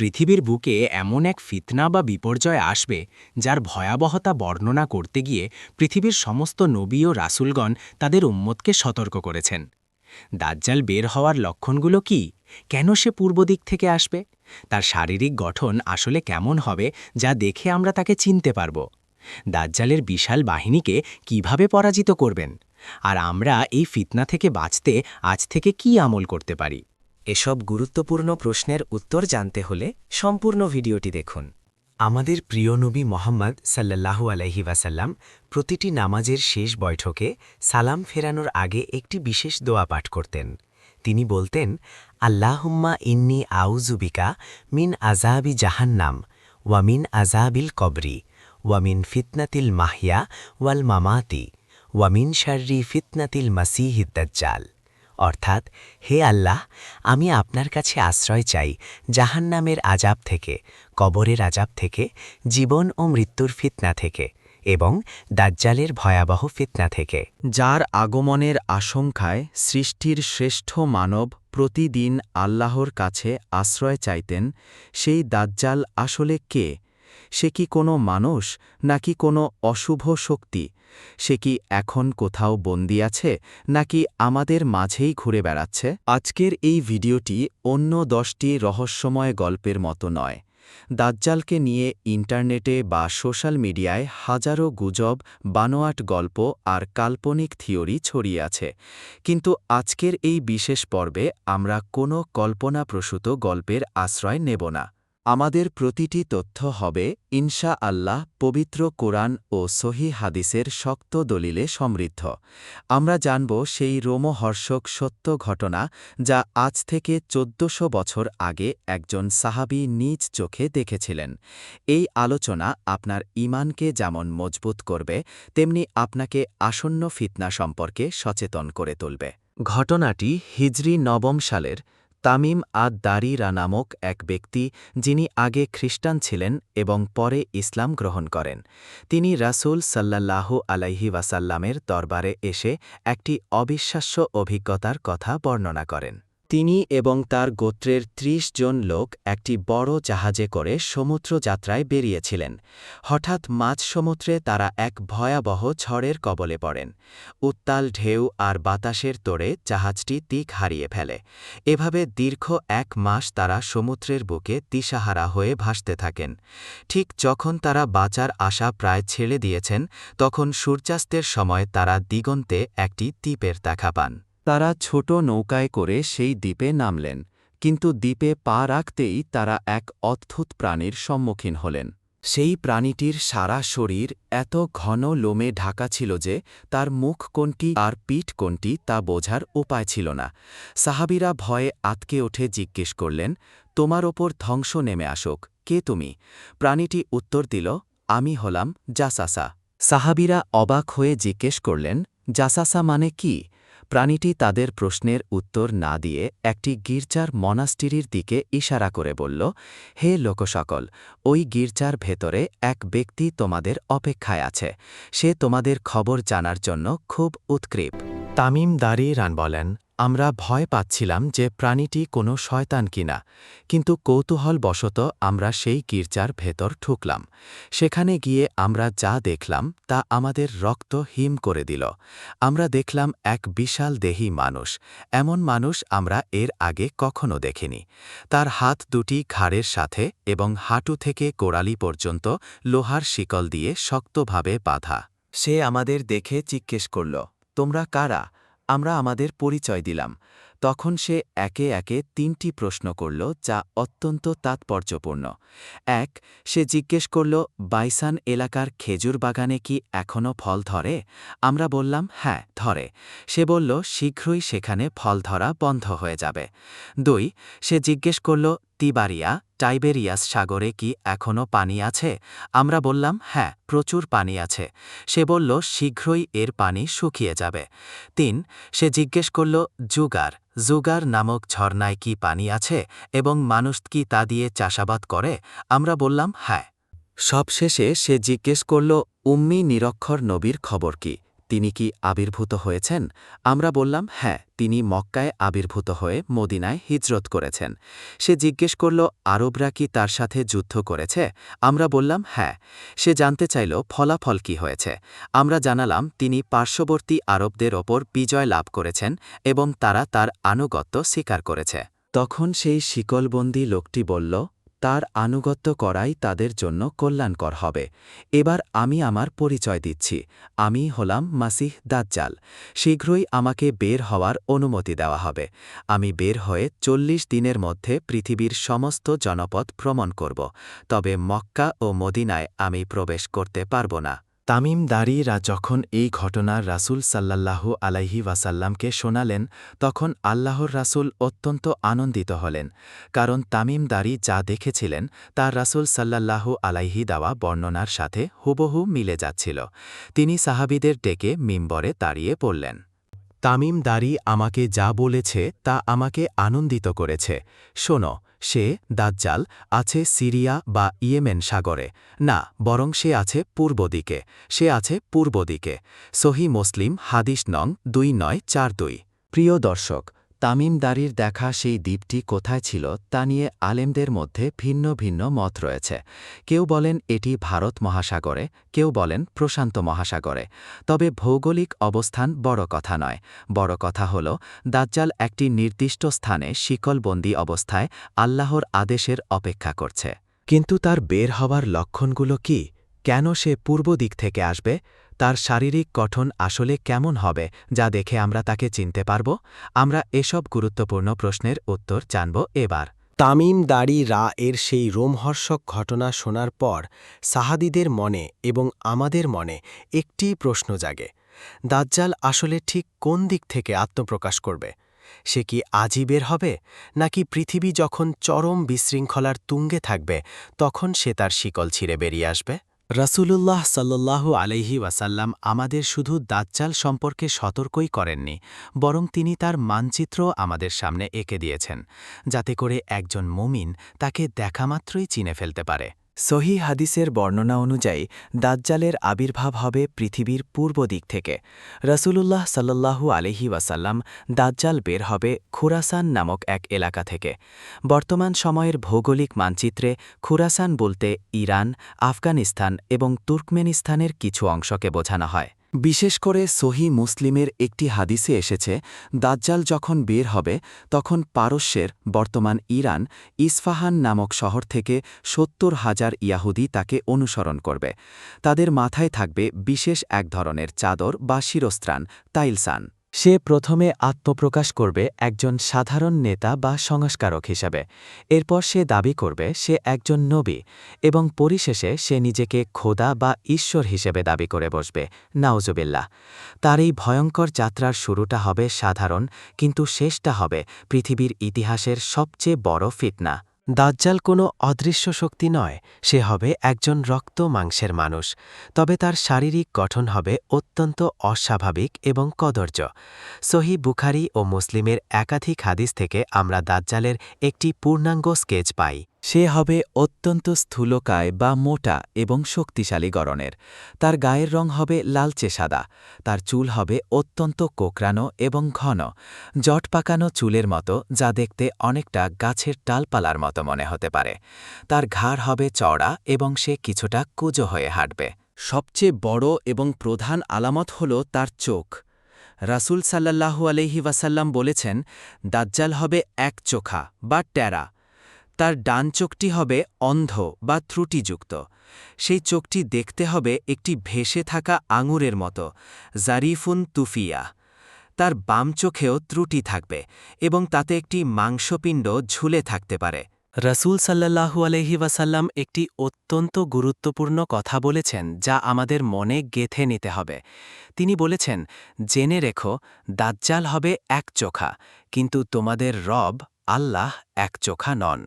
পৃথিবীর বুকে এমন এক ফিতনা বা বিপর্যয় আসবে যার ভয়াবহতা বর্ণনা করতে গিয়ে পৃথিবীর সমস্ত নবী ও রাসূলগণ তাদের উম্মতকে সতর্ক করেছেন। দাজ্জাল বের হওয়ার লক্ষণগুলো কি? কেন সে পূর্ব দিক থেকে আসবে? তার শারীরিক গঠন আসলে কেমন হবে যা দেখে আমরা তাকে চিনতে পারব? দাজ্জালের বিশাল বাহিনীকে কিভাবে পরাজিত করবেন? আর আমরা এই ফিতনা থেকে বাঁচতে আজ থেকে কি আমল করতে পারি? এসব গুরুত্বপূর্ণ প্রশ্নের উত্তর জানতে হলে সম্পূর্ণ ভিডিওটি দেখুন। আমাদের প্রিয় নবী মোহাম্মদ সাল্লাল্লাহু আলাইহি ওয়াসাল্লাম প্রতিটি নামাজের শেষ বৈঠকে সালাম ফেরানোর আগে একটি বিশেষ দোয়া পাঠ করতেন। তিনি বলতেন, আল্লাহুম্মা ইন্নি আউযুবিকা মিন আযাবি জাহান্নাম ওয়া মিন আযাবিল কবরি ওয়া মিন ফিতনাতিল মাহইয়া ওয়াল মামাতি ওয়া মিন শাররি ফিতনাতিল মাসিহিদ দাজ্জাল। অর্থাৎ, হে আল্লাহ, আমি আপনার কাছে আশ্রয় চাই জাহান্নামের আযাব থেকে, কবরের আযাব থেকে, জীবন ও মৃত্যুর ফিতনা থেকে এবং দাজ্জালের ভয়াবহ ফিতনা থেকে। যার আগমনের আশঙ্কায় সৃষ্টির শ্রেষ্ঠ মানব প্রতিদিন আল্লাহর কাছে আশ্রয় চাইতেন, সেই দাজ্জাল আসলে কে? সে কি কোনো মানুষ নাকি কোনো অশুভ শক্তি? সে কি এখন কোথাও বন্দী আছে নাকি আমাদের মাঝেই ঘুরে বেড়াচ্ছে? আজকের এই ভিডিওটি অন্য 10টি রহস্যময় গল্পের মতো নয়। দাজ্জালকে নিয়ে ইন্টারনেটে বা সোশ্যাল মিডিয়ায় হাজারো গুজব, বানোয়াট গল্প আর কাল্পনিক থিওরি ছড়িয়ে আছে। কিন্তু আজকের এই বিশেষ পর্বে আমরা কোনো কল্পনাপ্রসূত গল্পের আশ্রয় নেব না। আমাদের প্রতিটি তথ্য হবে ইনশা আল্লাহ পবিত্র কোরআন ও সহিহ হাদিসের শক্ত দলিলে সমৃদ্ধ। আমরা জানব সেই রোমহর্ষক সত্য ঘটনা যা আজ থেকে 1400 বছর আগে একজন সাহাবী নিজ চোখে দেখেছিলেন। এই আলোচনা আপনার ঈমানকে যেমন মজবুত করবে, তেমনি আপনাকে আসন্ন ফিতনা সম্পর্কে সচেতন করে তুলবে। ঘটনাটি হিজরি 9 সালের। তামিম আদ-দারিরা নামক এক ব্যক্তি, যিনি আগে খ্রিস্টান ছিলেন এবং পরে ইসলাম গ্রহণ করেন, তিনি রাসূল সাল্লাল্লাহু আলাইহি ওয়াসাল্লামের দরবারে এসে একটি অবিশ্বাস্য অভিজ্ঞতার কথা বর্ণনা করেন। তিনি এবং তার গোত্রের 30 জন লোক একটি বড় জাহাজে করে সমুদ্র যাত্রায় বেরিয়েছিলেন। হঠাৎ মাঝ সমুদ্রে তারা এক ভয়াবহ ঝড়ের কবলে পড়েন। উত্তাল ঢেউ আর বাতাসের তোড়ে জাহাজটি দিক হারিয়ে ফেলে। এভাবে দীর্ঘ 1 মাস তারা সমুদ্রের বুকে দিশাহারা হয়ে ভাসতে থাকেন। ঠিক যখন তারা বাঁচার আশা প্রায় ছেড়ে দিয়েছেন, তখন সূর্যাস্তের সময় তারা দিগন্তে একটি দ্বীপের দেখা পান। তারা ছোট নৌকায় করে সেই দ্বীপে নামলেন, কিন্তু দ্বীপে পা রাখতেই তারা এক অদ্ভুত প্রাণীর সম্মুখীন হলেন। সেই প্রাণীটির সারা শরীর এত ঘন লোমে ঢাকা ছিল যে তার মুখ কোনটি আর পিঠ কোনটি তা বোঝার উপায় ছিল না। সাহাবীরা ভয়ে আঁতকে উঠে জিজ্ঞেস করলেন, তোমার ওপর ধ্বংস নেমে আসুক, কে তুমি? প্রাণীটি উত্তর দিল, আমি হলাম জাসাসা। সাহাবীরা অবাক হয়ে জিজ্ঞেস করলেন, জাসাসা মানে কি? প্রাণীটি তাদের প্রশ্নের উত্তর না দিয়ে একটি গির্জার মনাস্টিরির দিকে ইশারা করে বলল, হে লোকসকল, ওই গির্জার ভেতরে এক ব্যক্তি তোমাদের অপেক্ষায় আছে। সে তোমাদের খবর জানার জন্য খুব উৎক্ষেপ। তামিম দারিরান বলেন, আমরা ভয় পাচ্ছিলাম যে প্রাণীটি কোনো শয়তান কিনা, কিন্তু কৌতূহলবশত আমরা সেই গির্জার ভেতর ঢুকলাম। সেখানে গিয়ে আমরা যা দেখলাম তা আমাদের রক্ত হিম করে দিল। আমরা দেখলাম এক বিশাল দেহী মানুষ, এমন মানুষ আমরা এর আগে কখনো দেখিনি। তার হাত দুটি ঘাড়ের সাথে এবং হাঁটু থেকে গোড়ালি পর্যন্ত লোহার শিকল দিয়ে শক্তভাবে বাঁধা। সে আমাদের দেখে জিজ্ঞেস করল, তোমরা কারা? আমরা আমাদের পরিচয় দিলাম। তখন সে একে একে 3টি প্রশ্ন করল, যা অত্যন্ত তাৎপর্যপূর্ণ। 1. সে জিজ্ঞেস করল, বাইসান এলাকার খেজুর বাগানে কি এখনও ফল ধরে? আমরা বললাম, হ্যাঁ, ধরে। সে বলল, শীঘ্রই সেখানে ফল ধরা বন্ধ হয়ে যাবে। 2. সে জিজ্ঞেস করল, টাইবেরিয়াস সাগরে কি এখনও পানি আছে? আমরা বললাম, হ্যাঁ, প্রচুর পানি আছে। সে বলল, শীঘ্রই এর পানি শুকিয়ে যাবে। 3. সে জিজ্ঞেস করল, জুগার নামক ঝর্ণায় কি পানি আছে এবং মানুষ কি তা দিয়ে চাষাবাদ করে? আমরা বললাম, হ্যাঁ। সবশেষে সে জিজ্ঞেস করল, উম্মি নিরক্ষর নবীর খবর কি? তিনি কি আবির্ভূত হয়েছেন? আমরা বললাম, হ্যাঁ, তিনি মক্কায় আবির্ভূত হয়ে মদিনায় হিজরত করেছেন। সে জিজ্ঞেস করল, আরবরা কি তার সাথে যুদ্ধ করেছে? আমরা বললাম, হ্যাঁ। সে জানতে চাইল, ফলাফল কি হয়েছে? আমরা জানালাম, তিনি পার্শ্ববর্তী আরবদের ওপর বিজয় লাভ করেছেন এবং তারা তার আনুগত্য স্বীকার করেছে। তখন সেই শিকলবন্দী লোকটি বলল, তার আনুগত্য করাই তাদের জন্য কল্যাণকর হবে। এবার আমি আমার পরিচয় দিচ্ছি। আমি হলাম মাসিহ দাজ্জাল। শীঘ্রই আমাকে বের হওয়ার অনুমতি দেওয়া হবে। আমি বের হয়ে ৪০ দিনের মধ্যে পৃথিবীর সমস্ত জনপদ ভ্রমণ করব। তবে মক্কা ও মদিনায় আমি প্রবেশ করতে পারব না। তামিমদারীরা যখন এই ঘটনা রাসূল সাল্লাল্লাহু আলাইহি ওয়াসাল্লামকে শোনালেন, তখন আল্লাহর রাসূল অত্যন্ত আনন্দিত হলেন, কারণ তামিমদারী যা দেখেছিলেন তা রাসূল সাল্লাল্লাহু আলাইহি দেওয়া বর্ণনার সাথে হুবহু মিলে যাচ্ছিল। তিনি সাহাবীদের ডেকে মিম্বরে দাঁড়িয়ে পড়লেন। তামিমদারী আমাকে যা বলেছে তা আমাকে আনন্দিত করেছে। শোনো, সে দাজ্জাল আছে সিরিয়া বা ইয়েমেন সাগরে, না, বরং সে আছে পূর্ব দিকে। সে আছে পূর্ব দিকে। সহি মুসলিম হাদিস নং 2942। প্রিয় দর্শক, তামিমদারীর দেখা সেই দ্বীপটি কোথায় ছিল তা নিয়ে আলেমদের মধ্যে ভিন্ন ভিন্ন মত রয়েছে। কেউ বলেন এটি ভারত মহাসাগরে, কেউ বলেন প্রশান্ত মহাসাগরে। তবে ভৌগোলিক অবস্থান বড় কথা নয়। বড় কথা হল, দাজ্জাল একটি নির্দিষ্ট স্থানে শিকলবন্দী অবস্থায় আল্লাহর আদেশের অপেক্ষা করছে। কিন্তু তার বের হওয়ার লক্ষণগুলো কি? কেন সে পূর্ব দিক থেকে আসবে? তার শারীরিক গঠন আসলে কেমন হবে, যা দেখে আমরা তাকে চিনতে পারব? আমরা এসব গুরুত্বপূর্ণ প্রশ্নের উত্তর জানব এবার। তামিমদারী এর সেই রোমহর্ষক ঘটনা শোনার পর সাহাদীদের মনে এবং আমাদের মনে একটি প্রশ্ন জাগে, দাজ্জাল আসলে ঠিক কোন দিক থেকে আত্মপ্রকাশ করবে? সে কি আজই বের হবে, নাকি পৃথিবী যখন চরম বিশৃঙ্খলার তুঙ্গে থাকবে তখন সে তার শিকল ছিঁড়ে বেরিয়ে আসবে? রাসূলুল্লাহ সাল্লাল্লাহু আলাইহি ওয়াসাল্লাম আমাদের শুধু দাজ্জাল সম্পর্কে সতর্কই করেননি, বরং তিনি তার মানচিত্র আমাদের সামনে এঁকে দিয়েছেন, যাতে করে একজন মুমিন তাকে দেখামাত্রই চিনে ফেলতে পারে। সহিহ হাদিসের বর্ণনা অনুযায়ী দাজ্জালের আবির্ভাব হবে পৃথিবীর পূর্ব দিক থেকে। রাসূলুল্লাহ সাল্লাল্লাহু আলাইহি ওয়াসাল্লাম দাজ্জাল বের হবে খুরাসান নামক এক এলাকা থেকে। বর্তমান সময়ের ভৌগোলিক মানচিত্রে খুরাসান বলতে ইরান, আফগানিস্তান এবং তুর্কমেনিস্তানের কিছু অংশকে বোঝানো হয়। বিশেষ করে সহি মুসলিমের একটি হাদিসে এসেছে, দাজ্জাল যখন বের হবে তখন পারস্যের বর্তমান ইরান ইস্ফাহান নামক শহর থেকে ৭০,০০০ ইয়াহুদি তাকে অনুসরণ করবে। তাদের মাথায় থাকবে বিশেষ এক ধরনের চাদর বা শিরস্ত্রাণ, তাইলসান। সে প্রথমে আত্মপ্রকাশ করবে একজন সাধারণ নেতা বা সংস্কারক হিসেবে। এরপর সে দাবি করবে সে একজন নবী, এবং পরিশেষে সে নিজেকে খোদা বা ঈশ্বর হিসেবে দাবি করে বসবে, নাউজুবিল্লাহ। তার এই ভয়ঙ্কর যাত্রার শুরুটা হবে সাধারণ, কিন্তু শেষটা হবে পৃথিবীর ইতিহাসের সবচেয়ে বড় ফিতনা। দাজ্জাল কোনো অদৃশ্য শক্তি নয়, সে হবে একজন রক্ত মাংসের মানুষ। তবে তার শারীরিক গঠন হবে অত্যন্ত অস্বাভাবিক এবং কদর্য। সহিহ বুখারী ও মুসলিমের একাধিক হাদিস থেকে আমরা দাজ্জালের একটি পূর্ণাঙ্গ স্কেচ পাই। সে হবে অত্যন্ত স্থূলকায় বা মোটা এবং শক্তিশালী গড়নের। তার গায়ের রং হবে লালচে সাদা। তার চুল হবে অত্যন্ত কোঁকড়ানো এবং ঘন, জট পাকানো চুলের মতো, যা দেখতে অনেকটা গাছের ডালপালার মতো মনে হতে পারে। তার ঘাড় হবে চওড়া এবং সে কিছুটা কুঁজো হয়ে হাঁটবে। সবচেয়ে বড় এবং প্রধান আলামত হল তার চোখ। রাসূল সাল্লাল্লাহু আলাইহি ওয়াসাল্লাম বলেছেন, দাজ্জাল হবে একচোখা বা টেরা। তার ডান চোখটি হবে অন্ধ বা ত্রুটিযুক্ত। সেই চোখটি দেখতে হবে একটি ভেসে থাকা আঙুরের মতো, জারিফুন তুফিয়া। তার বাম চোখেও ত্রুটি থাকবে এবং তাতে একটি মাংসপিণ্ড ঝুলে থাকতে পারে। রাসূল সাল্লাল্লাহু আলাইহি ওয়াসাল্লাম একটি অত্যন্ত গুরুত্বপূর্ণ কথা বলেছেন, যা আমাদের মনে গেঁথে নিতে হবে। তিনি বলেছেন, জেনে রেখো, দাজ্জাল হবে একচোখা, কিন্তু তোমাদের রব আল্লাহ একচোখা নন।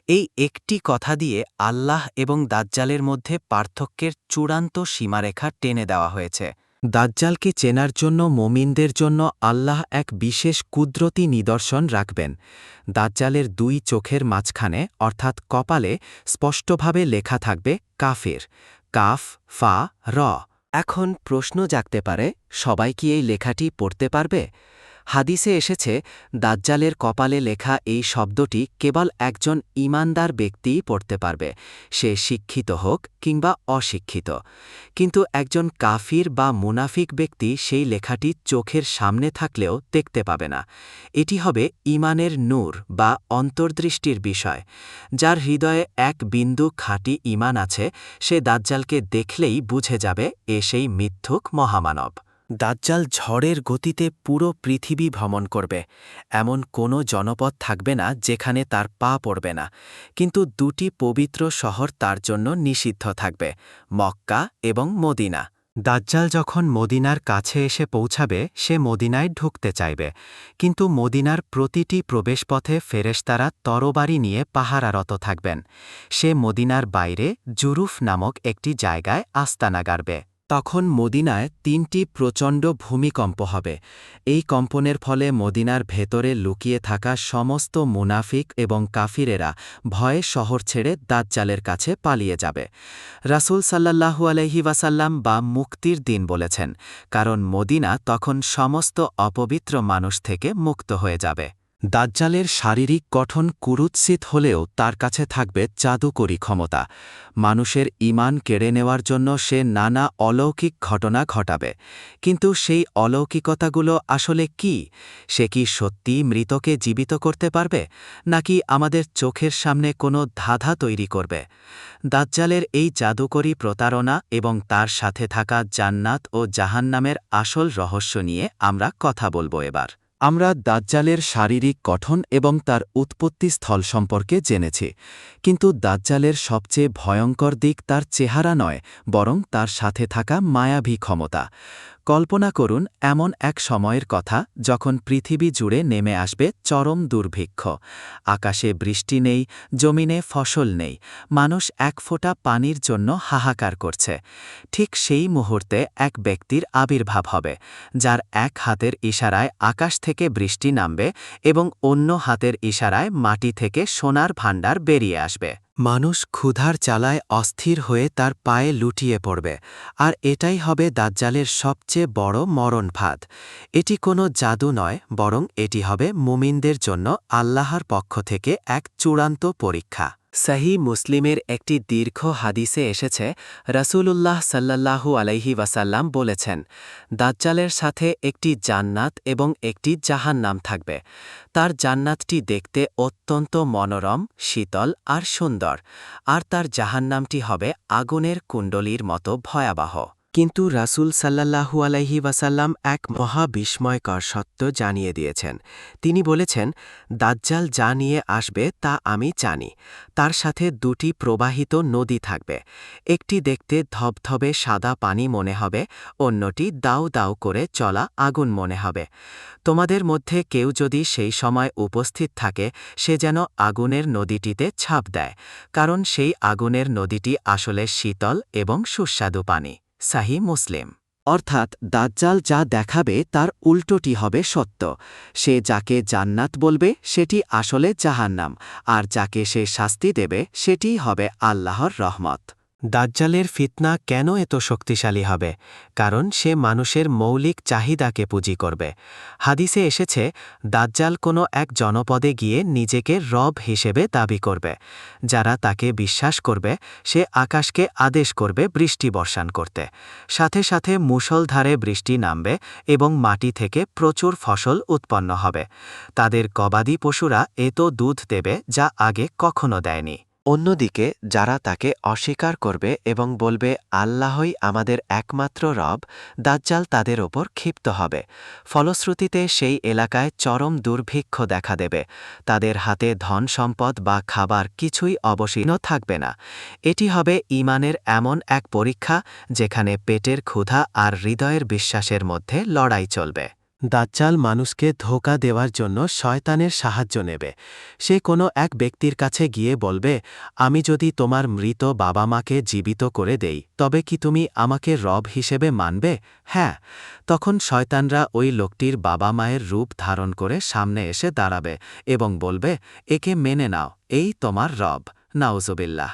এই একটি কথা দিয়ে আল্লাহ এবং দাজ্জালের মধ্যে পার্থক্যের চূড়ান্ত সীমারেখা টেনে দেওয়া হয়েছে। দাজ্জালকে চেনার জন্য মুমিনদের জন্য আল্লাহ এক বিশেষ কুদরতি নিদর্শন রাখবেন। দাজ্জালের দুই চোখের মাঝখানে অর্থাৎ কপালে স্পষ্টভাবে লেখা থাকবে কাফির, কাফ, ফা, র। এখন প্রশ্ন জাগতে পারে, সবাই কি এই লেখাটি পড়তে পারবে? হাদিসে এসেছে, দাজ্জালের কপালে লেখা এই শব্দটি কেবল একজন ঈমানদার ব্যক্তিই পড়তে পারবে, সে শিক্ষিত হোক কিংবা অশিক্ষিত। কিন্তু একজন কাফির বা মুনাফিক ব্যক্তি সেই লেখাটি চোখের সামনে থাকলেও দেখতে পাবে না। এটি হবে ঈমানের নূর বা অন্তর্দৃষ্টির বিষয়। যার হৃদয়ে এক বিন্দু খাঁটি ঈমান আছে, সে দাজ্জালকে দেখলেই বুঝে যাবে এ সেই মিথ্যুক মহামানব। দাজ্জাল ঝড়ের গতিতে পুরো পৃথিবী ভ্রমণ করবে। এমন কোনো জনপদ থাকবে না যেখানে তার পা পড়বে না। কিন্তু দুটি পবিত্র শহর তার জন্য নিষিদ্ধ থাকবে, মক্কা এবং মদিনা। দাজ্জাল যখন মদিনার কাছে এসে পৌঁছাবে, সে মদিনায় ঢুকতে চাইবে। কিন্তু মদিনার প্রতিটি প্রবেশপথে ফেরেশতারা তরবারি নিয়ে পাহারারত থাকবেন। সে মদিনার বাইরে জুরুফ নামক একটি জায়গায় আস্তানা গাড়বে। তখন মদিনায় ৩টি প্রচণ্ড ভূমিকম্প হবে। এই কম্পনের ফলে মদিনার ভেতরে লুকিয়ে থাকা সমস্ত মুনাফিক এবং কাফিরেরা ভয়ে শহর ছেড়ে দাজ্জালের কাছে পালিয়ে যাবে। রাসূল সাল্লাল্লাহু আলাইহি ওয়াসাল্লাম বা মুক্তির দিন বলেছেন, কারণ মদিনা তখন সমস্ত অপবিত্র মানুষ থেকে মুক্ত হয়ে যাবে। দাজ্জালের শারীরিক গঠন কুরুৎসিত হলেও তার কাছে থাকবে জাদুকরী ক্ষমতা। মানুষের ঈমান কেড়ে নেওয়ার জন্য সে নানা অলৌকিক ঘটনা ঘটাবে। কিন্তু সেই অলৌকিকতাগুলো আসলে কি? সে কি সত্যিই মৃতকে জীবিত করতে পারবে, নাকি আমাদের চোখের সামনে কোনো ধাঁধা তৈরি করবে? দাজ্জালের এই জাদুকরী প্রতারণা এবং তার সাথে থাকা জান্নাত ও জাহান্নামের আসল রহস্য নিয়ে আমরা কথা বলবো এবার। আমরা দাজ্জালের শারীরিক গঠন এবং তার উৎপত্তিস্থল সম্পর্কে জেনেছি। কিন্তু দাজ্জালের সবচেয়ে ভয়ঙ্কর দিক তার চেহারা নয়, বরং তার সাথে থাকা মায়াবী ক্ষমতা। কল্পনা করুন এমন এক সময়ের কথা যখন পৃথিবী জুড়ে নেমে আসবে চরম দুর্ভিক্ষ। আকাশে বৃষ্টি নেই, জমিনে ফসল নেই, মানুষ এক ফোঁটা পানির জন্য হাহাকার করছে। ঠিক সেই মুহূর্তে এক ব্যক্তির আবির্ভাব হবে, যার এক হাতের ইশারায় আকাশ থেকে বৃষ্টি নামবে এবং অন্য হাতের ইশারায় মাটি থেকে সোনার ভাণ্ডার বেরিয়ে আসবে। মানুষ ক্ষুধার জ্বালায় অস্থির হয়ে তার পায়ে লুটিয়ে পড়বে। আর এটাই হবে দাজ্জালের সবচেয়ে বড় মরণ ফাঁদ। এটি কোনো জাদু নয়, বরং এটি হবে মুমিনদের জন্য আল্লাহর পক্ষ থেকে এক চূড়ান্ত পরীক্ষা। সহিহ মুসলিমের একটি দীর্ঘ হাদিসে এসেছে, রাসূলুল্লাহ সাল্লাল্লাহু আলাইহি ওয়াসাল্লাম বলেছেন, দাজ্জালের সাথে একটি জান্নাত এবং একটি জাহান্নাম থাকবে। তার জান্নাতটি দেখতে অত্যন্ত মনোরম, শীতল আর সুন্দর, আর তার জাহান্নামটি হবে আগুনের কুণ্ডলীর মতো ভয়াবহ। কিন্তু রাসূল সাল্লাল্লাহু আলাইহি ওয়াসাল্লাম এক মহা বিস্ময়কর সত্য জানিয়ে দিয়েছেন। তিনি বলেছেন, দাজ্জাল যা নিয়ে আসবে তা আমি জানি। তার সাথে দুটি প্রবাহিত নদী থাকবে। একটি দেখতে ধবধবে সাদা পানি মনে হবে, অন্যটি দাউ দাউ করে চলা আগুন মনে হবে। তোমাদের মধ্যে কেউ যদি সেই সময় উপস্থিত থাকে, সে যেন আগুনের নদীটিতে ছাপ দেয়, কারণ সেই আগুনের নদীটি আসলে শীতল এবং সুস্বাদু পানি। সহিহ মুসলিম। অর্থাৎ দাজ্জাল যা দেখাবে তার উল্টোটি হবে সত্য। সে যাকে জান্নাত বলবে সেটি আসলে জাহান্নাম, আর যাকে সে শাস্তি দেবে সেটিই হবে আল্লাহর রহমত। দাজ্জালের ফিতনা কেন এত শক্তিশালী হবে? কারণ সে মানুষের মৌলিক চাহিদাকে পুঁজি করবে। হাদিসে এসেছে, দাজ্জাল কোনো এক জনপদে গিয়ে নিজেকে রব হিসেবে দাবি করবে। যারা তাকে বিশ্বাস করবে, সে আকাশকে আদেশ করবে বৃষ্টি বর্ষণ করতে। সাথে সাথে মুষলধারে বৃষ্টি নামবে এবং মাটি থেকে প্রচুর ফসল উৎপন্ন হবে। তাদের গবাদি পশুরা এত দুধ দেবে যা আগে কখনো দেয়নি। অন্যদিকে যারা তাকে অস্বীকার করবে এবং বলবে আল্লাহই আমাদের একমাত্র রব, দাজ্জাল তাদের ওপর ক্ষিপ্ত হবে। ফলশ্রুতিতে সেই এলাকায় চরম দুর্ভিক্ষ দেখা দেবে। তাদের হাতে ধন সম্পদ বা খাবার কিছুই অবশিষ্ট থাকবে না। এটি হবে ঈমানের এমন এক পরীক্ষা যেখানে পেটের ক্ষুধা আর হৃদয়ের বিশ্বাসের মধ্যে লড়াই চলবে। দাজ্জাল মানুষকে ধোঁকা দেওয়ার জন্য শয়তানের সাহায্য নেবে। সে কোনো এক ব্যক্তির কাছে গিয়ে বলবে, আমি যদি তোমার মৃত বাবা মাকে জীবিত করে দেই, তবে কি তুমি আমাকে রব হিসেবে মানবে? হ্যাঁ। তখন শয়তানরা ওই লোকটির বাবা মায়ের রূপ ধারণ করে সামনে এসে দাঁড়াবে এবং বলবে, একে মেনে নাও, এই তোমার রব। নাউজুবিল্লাহ।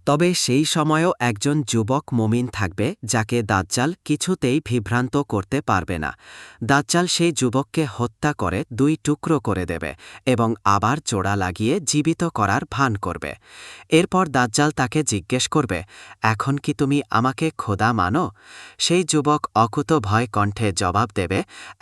তবে সেই সময়ও একজন যুবক মুমিন থাকবে যাকে দাজ্জাল কিছুতেই বিভ্রান্ত করতে পারবে না। দাজ্জাল সেই যুবককে হত্যা করে 2 টুকরো করে দেবে এবং আবার জোড়া লাগিয়ে জীবিত করার ভান করবে। এরপর দাজ্জাল তাকে জিজ্ঞেস করবে, এখন কি তুমি আমাকে খোদা মানো? সেই যুবক অকুত ভয় কণ্ঠে জবাব দেবে,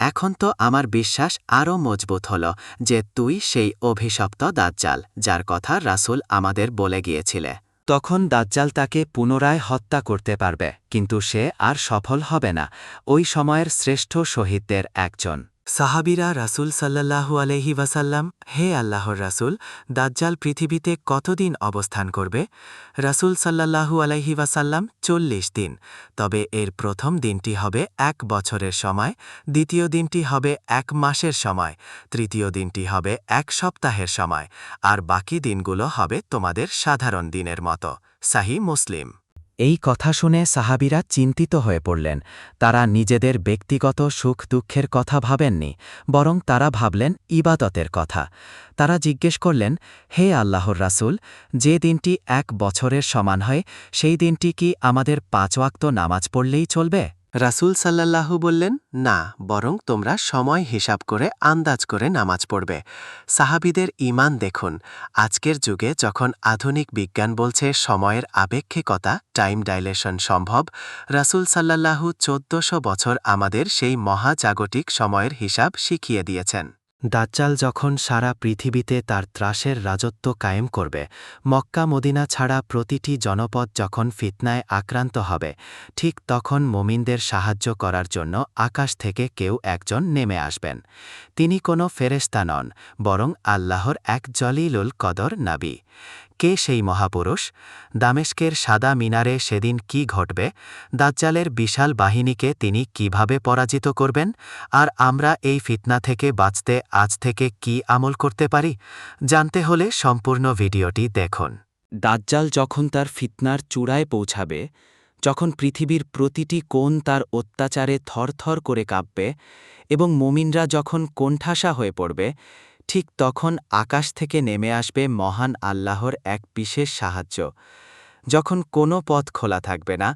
এখন তো আমার বিশ্বাস আরও মজবুত হল যে তুই সেই অভিশপ্ত দাজ্জাল যার কথা রাসূল আমাদের বলে গিয়েছিলে। তখন দাজ্জাল তাকে পুনরায় হত্যা করতে পারবে, কিন্তু সে আর সফল হবে না। ওই সময়ের শ্রেষ্ঠ শহীদদের একজন। সাহাবীরা রাসূল সাল্লাল্লাহু আলাইহি ওয়াসাল্লাম, হে আল্লাহর রাসূল, দাজ্জাল পৃথিবীতে কতদিন অবস্থান করবে? রাসূল সাল্লাল্লাহু আলাইহি ওয়াসাল্লাম 40 দিন। তবে এর প্রথম দিনটি হবে 1 বছরের সময়, দ্বিতীয় দিনটি হবে 1 মাসের সময়, তৃতীয় দিনটি হবে 1 সপ্তাহের সময়, আর বাকি দিনগুলো হবে তোমাদের সাধারণ দিনের মতো। সহিহ মুসলিম। এই কথা শুনে সাহাবীরা চিন্তিত হয়ে পড়লেন। তারা নিজেদের ব্যক্তিগত সুখ দুঃখের কথা ভাবেননি, বরং তারা ভাবলেন ইবাদতের কথা। তারা জিজ্ঞেস করলেন, হে আল্লাহর রাসূল, যে দিনটি 1 বছরের সমান হয় সেই দিনটি কি আমাদের 5 ওয়াক্ত নামাজ পড়লেই চলবে? রাসূল সাল্লাল্লাহু বললেন, না, বরং তোমরা সময় হিসাব করে আন্দাজ করে নামাজ পড়বে। সাহাবীদের ঈমান দেখুন। আজকের যুগে যখন আধুনিক বিজ্ঞান বলছে সময়ের আপেক্ষিকতা, টাইম ডাইলেশন সম্ভব, রাসূল সাল্লাল্লাহু 1400 বছর আমাদের সেই মহাজাগতিক সময়ের হিসাব শিখিয়ে দিয়েছেন। দাজ্জাল যখন সারা পৃথিবীতে তার ত্রাসের রাজত্ব কায়েম করবে, মক্কা মদিনা ছাড়া প্রতিটি জনপদ যখন ফিতনায় আক্রান্ত হবে, ঠিক তখন মুমিনদের সাহায্য করার জন্য আকাশ থেকে কেউ একজন নেমে আসবেন। তিনি কোনো ফেরেশতা নন, বরং আল্লাহর এক জলিলুল কদর নবী। কে সেই মহাপুরুষ? দামেস্কের সাদা মিনারে সেদিন কি ঘটবে? দাজ্জালের বিশাল বাহিনীকে তিনি কিভাবে পরাজিত করবেন? আর আমরা এই ফিতনা থেকে বাঁচতে আজ থেকে কি আমল করতে পারি? জানতে হলে সম্পূর্ণ ভিডিওটি দেখুন। দাজ্জাল যখন তার ফিতনার চূড়ায় পৌঁছাবে, যখন পৃথিবীর প্রতিটি কোণ তার অত্যাচারে থরথর করে কাঁপবে এবং মুমিনরা যখন কোণঠাসা হয়ে পড়বে, ঠিক তখন আকাশ থেকে নেমে আসবে মহান আল্লাহর এক বিশেষ সাহায্য। যখন কোনো পথ খোলা থাকবে না,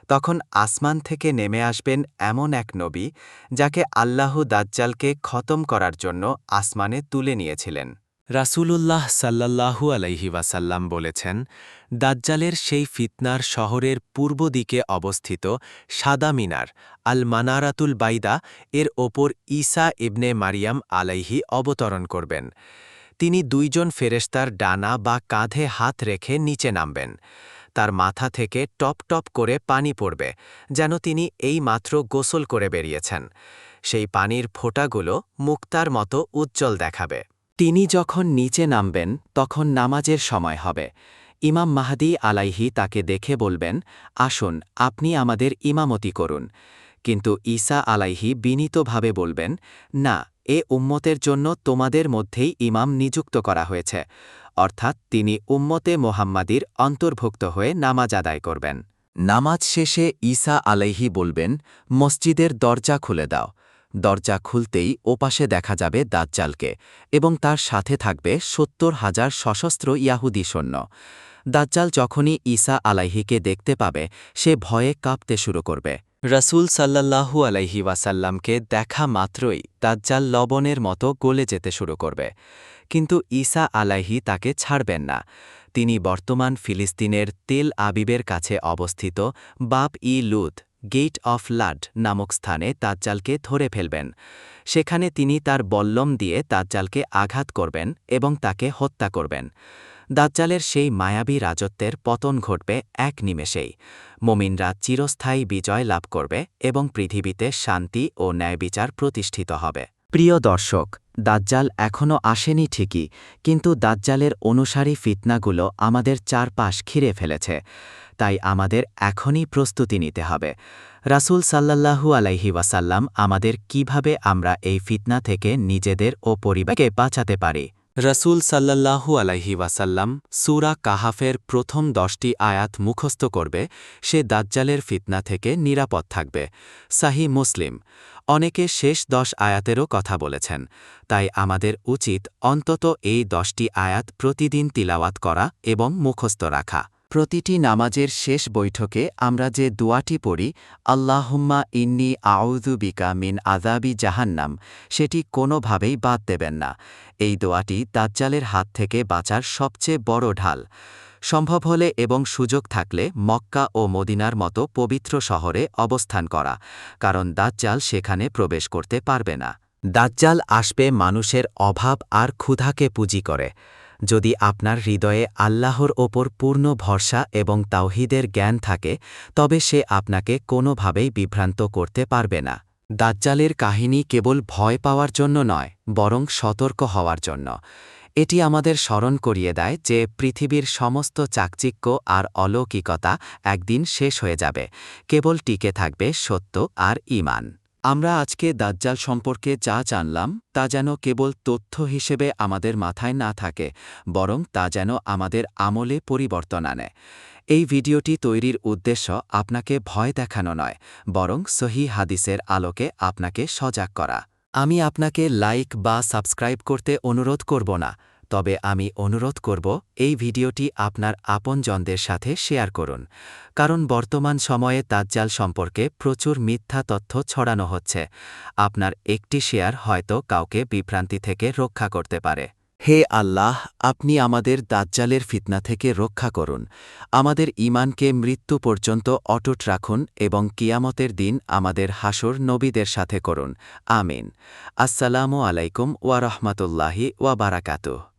তখন আসমান থেকে নেমে আসবেন এমন এক নবী যাকে আল্লাহ দাজ্জালকে খতম করার জন্য আসমানে তুলে নিয়েছিলেন। রাসূলুল্লাহ সাল্লাল্লাহু আলাইহি ওয়াসাল্লাম বলেছেন, দাজ্জালের সেই ফিতনার শহরের পূর্ব দিকে অবস্থিত সাদা মিনার আল মানারাতুল বাইদা এর ওপর ঈসা ইবনে মারিয়াম আলাইহি অবতরণ করবেন। তিনি 2 জন ফেরেশতার ডানা বা কাঁধে হাত রেখে নিচে নামবেন। তার মাথা থেকে টপ টপ করে পানি পড়বে, যেন তিনি এই মাত্র গোসল করে বেরিয়েছেন। সেই পানির ফোঁটাগুলো মুক্তার মতো উজ্জ্বল দেখাবে। তিনি যখন নিচে নামবেন তখন নামাজের সময় হবে। ইমাম মাহদী আলাইহি তাকে দেখে বলবেন, আসুন, আপনি আমাদের ইমামতি করুন। কিন্তু ঈসা আলাইহি বিনীতভাবে বলবেন, না, এ উম্মতের জন্য তোমাদের মধ্যেই ইমাম নিযুক্ত করা হয়েছে। অর্থাৎ তিনি উম্মতে মোহাম্মাদির অন্তর্ভুক্ত হয়ে নামাজ আদায় করবেন। নামাজ শেষে ঈসা আলাইহি বলবেন, মসজিদের দরজা খুলে দাও। দরজা খুলতেই ওপাশে দেখা যাবে দাজ্জালকে এবং তার সাথে থাকবে 70,000 সশস্ত্র ইয়াহুদী সৈন্য। দাজ্জাল যখনই ঈসা আলাইহিকে দেখতে পাবে, সে ভয়ে কাঁপতে শুরু করবে। রাসূল সাল্লাল্লাহু আলাইহি ওয়াসাল্লামকে দেখা মাত্রই দাজ্জাল লবণের মতো গলে যেতে শুরু করবে। কিন্তু ঈসা আলাইহি তাকে ছাড়বেন না। তিনি বর্তমান ফিলিস্তিনের তেল আবিবের কাছে অবস্থিত বাব-ই-লুদ, গেট অফ লাড নামক স্থানে দাজ্জালকে ধরে ফেলবেন। সেখানে তিনি তার বল্লম দিয়ে দাজ্জালকে আঘাত করবেন এবং তাকে হত্যা করবেন। দাজ্জালের সেই মায়াবী রাজত্বের পতন ঘটবে এক নিমেষেই। মুমিনরা চিরস্থায়ী বিজয় লাভ করবে এবং পৃথিবীতে শান্তি ও ন্যায়বিচার প্রতিষ্ঠিত হবে। প্রিয় দর্শক, দাজ্জাল এখনও আসেনি ঠিকই, কিন্তু দাজ্জালের অনুসারী ফিতনাগুলো আমাদের চারপাশ ঘিরে ফেলেছে। তাই আমাদের এখনই প্রস্তুতি নিতে হবে। রাসূল সাল্লাল্লাহু আলাইহি ওয়াসাল্লাম আমাদের কিভাবে আমরা এই ফিতনা থেকে নিজেদের ও পরিবারকে বাঁচাতে পারি। রাসূল সাল্লাল্লাহু আলাইহি ওয়াসাল্লাম সূরা কাহাফের প্রথম 10টি আয়াত মুখস্থ করবে, সে দাজ্জালের ফিতনা থেকে নিরাপদ থাকবে। সহিহ মুসলিম। অনেকে শেষ 10 আয়াতেরও কথা বলেছেন, তাই আমাদের উচিত অন্তত এই 10টি আয়াত প্রতিদিন তিলাওয়াত করা এবং মুখস্থ রাখা। প্রতিটি নামাজের শেষ বৈঠকে আমরা যে দোয়াটি পড়ি, আল্লাহুম্মা ইন্নি আউযু বিকা মিন আযাবি জাহান্নাম, সেটি কোনোভাবেই বাদ দেবেন না। এই দোয়াটি দাজ্জালের হাত থেকে বাঁচার সবচেয়ে বড় ঢাল। সম্ভব হলে এবং সুযোগ থাকলে মক্কা ও মদিনার মতো পবিত্র শহরে অবস্থান করা, কারণ দাজ্জাল সেখানে প্রবেশ করতে পারবে না। দাজ্জাল আসবে মানুষের অভাব আর ক্ষুধাকে পুঁজি করে। যদি আপনার হৃদয়ে আল্লাহর ওপর পূর্ণ ভরসা এবং তাওহীদের জ্ঞান থাকে, তবে সে আপনাকে কোনোভাবেই বিভ্রান্ত করতে পারবে না। দাজ্জালের কাহিনী কেবল ভয় পাওয়ার জন্য নয়, বরং সতর্ক হওয়ার জন্য। এটি আমাদের স্মরণ করিয়ে দেয় যে পৃথিবীর সমস্ত চাকচিক্য আর অলৌকিকতা একদিন শেষ হয়ে যাবে, কেবল টিকে থাকবে সত্য আর ঈমান। আমরা আজকে দাজ্জাল সম্পর্কে যা জানলাম তা যেন কেবল তথ্য হিসেবে আমাদের মাথায় না থাকে, বরং তা যেন আমাদের আমলে পরিবর্তন আনে। এই ভিডিওটি তৈরির উদ্দেশ্য আপনাকে ভয় দেখানো নয়, বরং সহিহ হাদিসের আলোকে আপনাকে সজাগ করা। আমি আপনাকে লাইক বা সাবস্ক্রাইব করতে অনুরোধ করব না, তবে আমি অনুরোধ করব এই ভিডিওটি আপনার আপনজনদের সাথে শেয়ার করুন, কারণ বর্তমান সময়ে দাজ্জাল সম্পর্কে প্রচুর মিথ্যা তথ্য ছড়ানো হচ্ছে। আপনার একটি শেয়ার হয়তো কাউকে বিভ্রান্তি থেকে রক্ষা করতে পারে। হে আল্লাহ, আপনি আমাদের দাজ্জালের ফিতনা থেকে রক্ষা করুন, আমাদের ঈমানকে মৃত্যু পর্যন্ত অটুট রাখুন এবং কিয়ামতের দিন আমাদের হাসর নবীদের সাথে করুন। আমিন। আসসালামু আলাইকুম ওয়া রাহমাতুল্লাহি ওয়া বারাকাতুহু।